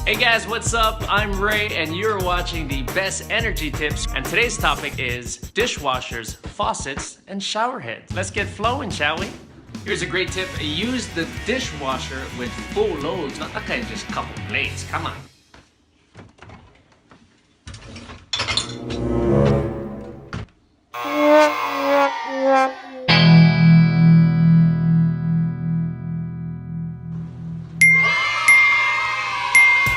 Hey guys, what's up? I'm Ray and you're watching the best energy tips, and today's topic is dishwashers, faucets, and shower heads. Let's get flowing, shall we? Here's a great tip. Use the dishwasher with full loads, not okay, just a couple blades. Come on.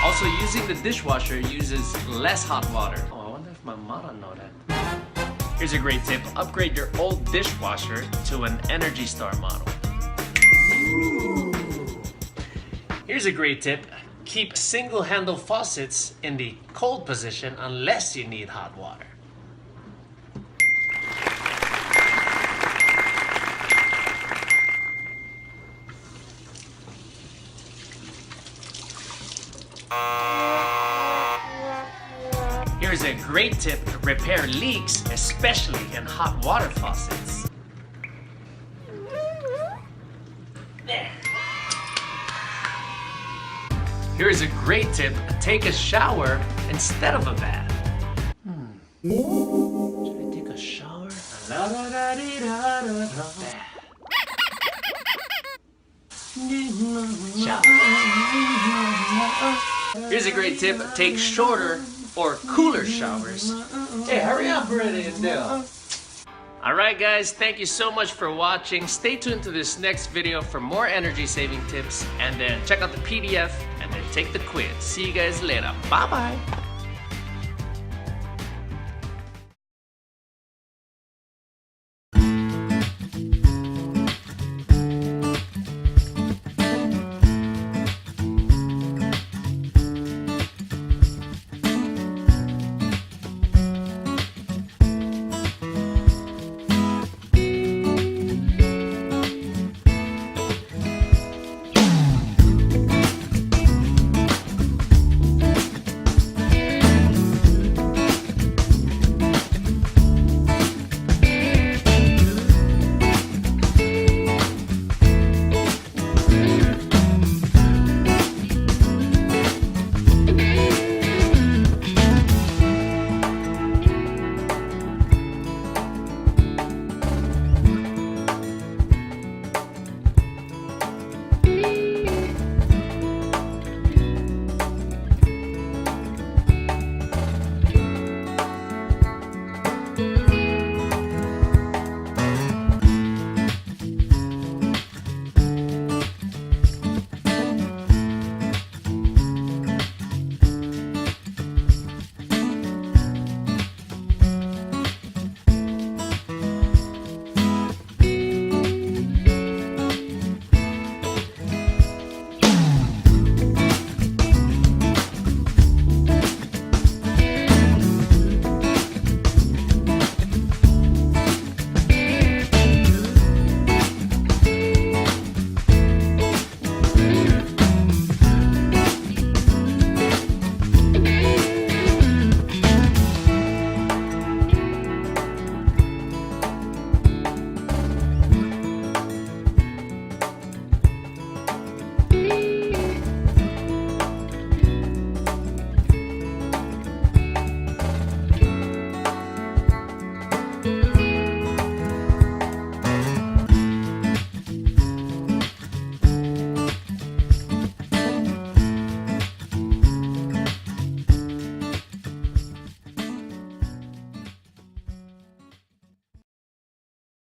Also, using the dishwasher uses less hot water. Oh, I wonder if my mother know that. Here's a great tip. Upgrade your old dishwasher to an Energy Star model. Here's a great tip. Keep single-handle faucets in the cold position unless you need hot water. Here's a great tip. Repair leaks, especially in hot water faucets. There. Here's a great tip. Take a shower instead of a bath. Should I take a shower? Here's a great tip. Take shorter or cooler showers. Hey, hurry up already, Adele. Alright guys, thank you so much for watching. Stay tuned to this next video for more energy saving tips, and then check out the PDF and then take the quiz. See you guys later. Bye bye.